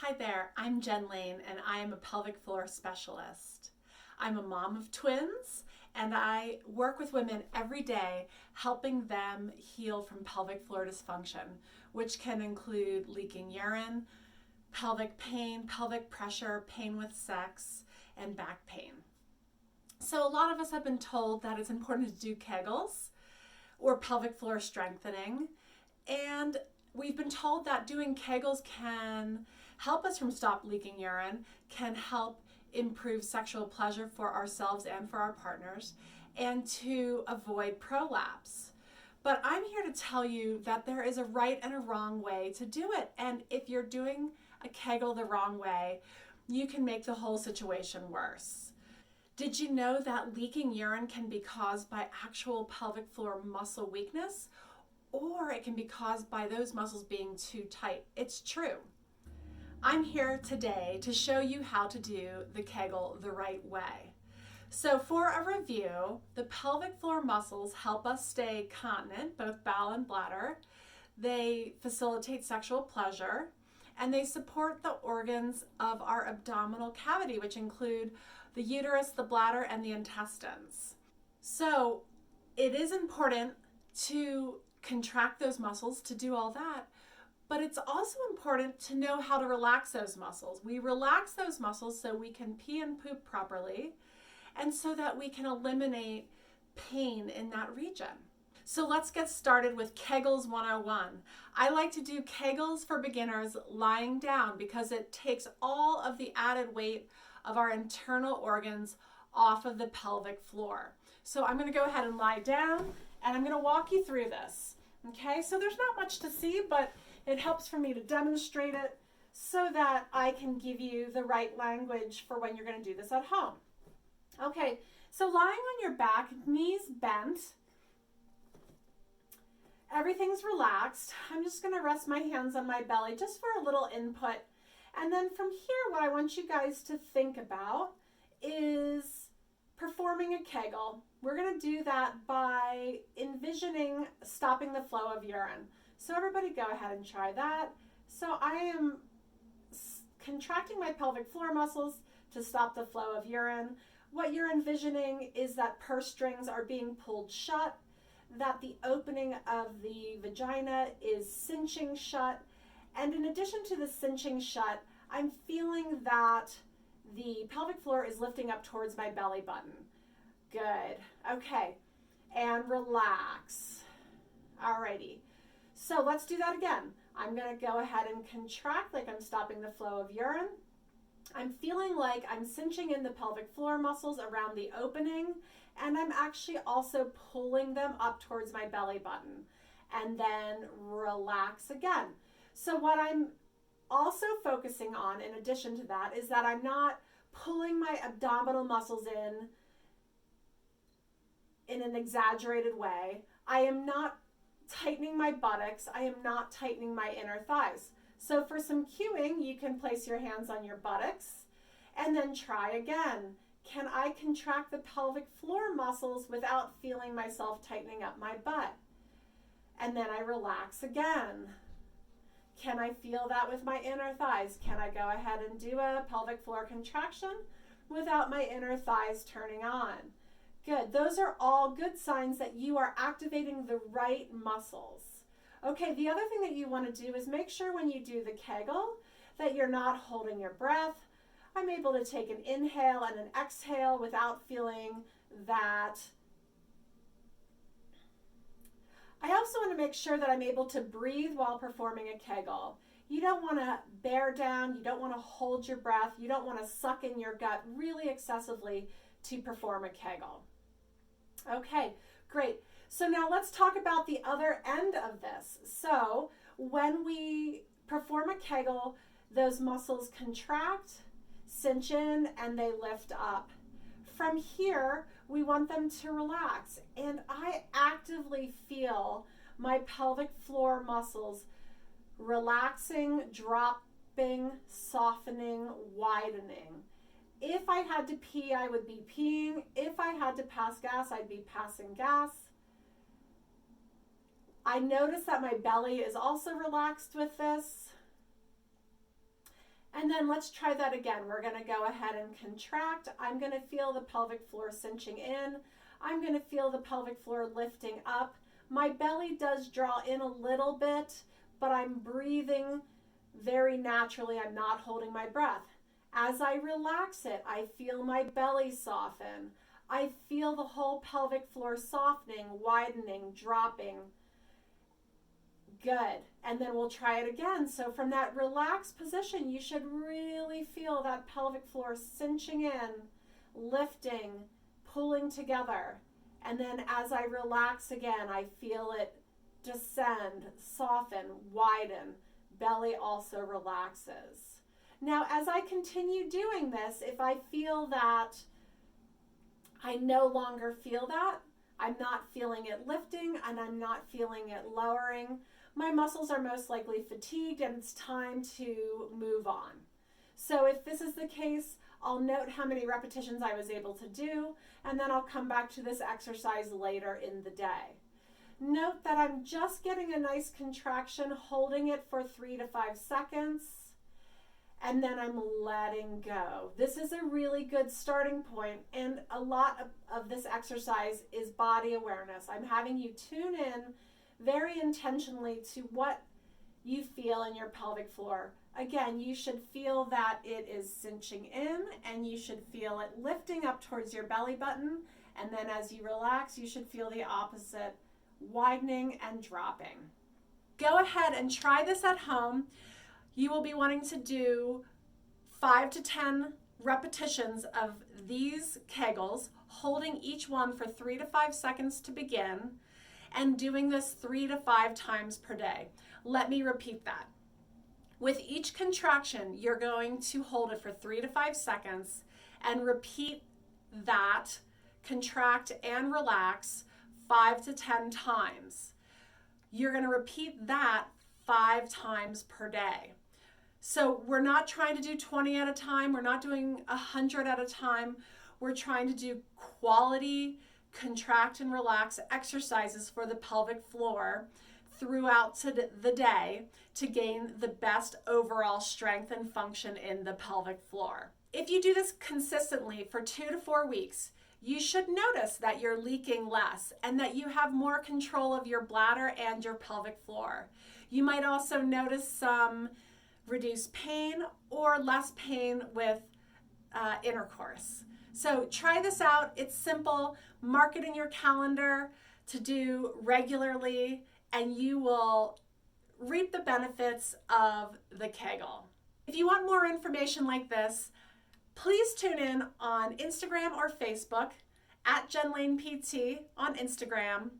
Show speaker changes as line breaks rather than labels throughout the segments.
Hi there, I'm Jenn Lane and I am a pelvic floor specialist. I'm a mom of twins and I work with women every day helping them heal from pelvic floor dysfunction, which can include leaking urine, pelvic pain, pelvic pressure, pain with sex, and back pain. So a lot of us have been told that it's important to do kegels or pelvic floor strengthening, and we've been told that doing kegels can help us from stop leaking urine, can help improve sexual pleasure for ourselves and for our partners, and to avoid prolapse. But I'm here to tell you that there is a right and a wrong way to do it. And if you're doing a kegel the wrong way, you can make the whole situation worse. Did you know that leaking urine can be caused by actual pelvic floor muscle weakness? Or it can be caused by those muscles being too tight. It's true. I'm here today to show you how to do the kegel the right way. So for a review, the pelvic floor muscles help us stay continent, both bowel and bladder. They facilitate sexual pleasure, and they support the organs of our abdominal cavity, which include the uterus, the bladder, and the intestines. So it is important to contract those muscles to do all that, but it's also important to know how to relax those muscles. We relax those muscles so we can pee and poop properly and so that we can eliminate pain in that region. So let's get started with Kegels 101. I like to do Kegels for beginners lying down because it takes all of the added weight of our internal organs off of the pelvic floor. So I'm going to go ahead and lie down and I'm going to walk you through this. Okay, so there's not much to see, but it helps for me to demonstrate it so that I can give you the right language for when you're going to do this at home. Okay, so lying on your back, knees bent, everything's relaxed. I'm just going to rest my hands on my belly just for a little input. And then from here, what I want you guys to think about is performing a kegel. We're going to do that by envisioning stopping the flow of urine. So everybody go ahead and try that. So I am contracting my pelvic floor muscles to stop the flow of urine. What you're envisioning is that purse strings are being pulled shut, that the opening of the vagina is cinching shut, and in addition to the cinching shut, I'm feeling that the pelvic floor is lifting up towards my belly button. Good. Okay. And relax. Alrighty. So let's do that again. I'm going to go ahead and contract like I'm stopping the flow of urine. I'm feeling like I'm cinching in the pelvic floor muscles around the opening, and I'm actually also pulling them up towards my belly button. And then relax again. So what I'm also focusing on, in addition to that, is that I'm not pulling my abdominal muscles in an exaggerated way. I am not tightening my buttocks. I am not tightening my inner thighs. So for some cueing, you can place your hands on your buttocks and then try again. Can I contract the pelvic floor muscles without feeling myself tightening up my butt? And then I relax again. Can I feel that with my inner thighs? Can I go ahead and do a pelvic floor contraction without my inner thighs turning on? Good. Those are all good signs that you are activating the right muscles. Okay, the other thing that you want to do is make sure when you do the kegel that you're not holding your breath. I'm able to take an inhale and an exhale without feeling that. I also want to make sure that I'm able to breathe while performing a kegel. You don't want to bear down, you don't want to hold your breath, you don't want to suck in your gut really excessively to perform a kegel. Okay, great. So now let's talk about the other end of this. So when we perform a kegel, those muscles contract, cinch in, and they lift up. From here, we want them to relax. And I actively feel my pelvic floor muscles relaxing, dropping, softening, widening. If I had to pee, I would be peeing. If I had to pass gas, I'd be passing gas. I notice that my belly is also relaxed with this. And then let's try that again. We're going to go ahead and contract. I'm going to feel the pelvic floor cinching in. I'm going to feel the pelvic floor lifting up. My belly does draw in a little bit, but I'm breathing very naturally. I'm not holding my breath. As I relax it, I feel my belly soften. I feel the whole pelvic floor softening, widening, dropping. Good. And then we'll try it again. So from that relaxed position, you should really feel that pelvic floor cinching in, lifting, pulling together. And then as I relax again, I feel it descend, soften, widen. Belly also relaxes. Now, as I continue doing this, if I feel that I no longer feel that, I'm not feeling it lifting and I'm not feeling it lowering, my muscles are most likely fatigued and it's time to move on. So if this is the case, I'll note how many repetitions I was able to do, and then I'll come back to this exercise later in the day. Note that I'm just getting a nice contraction, holding it for 3 to 5 seconds, and then I'm letting go. This is a really good starting point, and a lot of this exercise is body awareness. I'm having you tune in very intentionally to what you feel in your pelvic floor. Again, you should feel that it is cinching in, and you should feel it lifting up towards your belly button, and then as you relax, you should feel the opposite, widening and dropping. Go ahead and try this at home. You will be wanting to do 5 to 10 repetitions of these kegels, holding each one for 3 to 5 seconds to begin, and doing this 3 to 5 times per day. Let me repeat that. With each contraction, you're going to hold it for 3 to 5 seconds and repeat that, contract and relax 5 to 10 times. You're going to repeat that 5 times per day. So we're not trying to do 20 at a time. We're not doing 100 at a time. We're trying to do quality contract and relax exercises for the pelvic floor throughout the day to gain the best overall strength and function in the pelvic floor. If you do this consistently for 2 to 4 weeks, you should notice that you're leaking less and that you have more control of your bladder and your pelvic floor. You might also notice some reduced pain or less pain with intercourse. So try this out. It's simple. Mark it in your calendar to do regularly, and you will reap the benefits of the Kegel. If you want more information like this, please tune in on Instagram or Facebook at Jenn Lane PT on Instagram,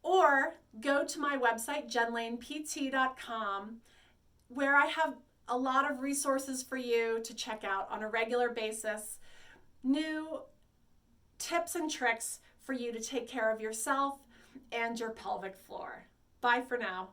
or go to my website, jennlanept.com, where I have a lot of resources for you to check out on a regular basis, new tips and tricks for you to take care of yourself and your pelvic floor. Bye for now.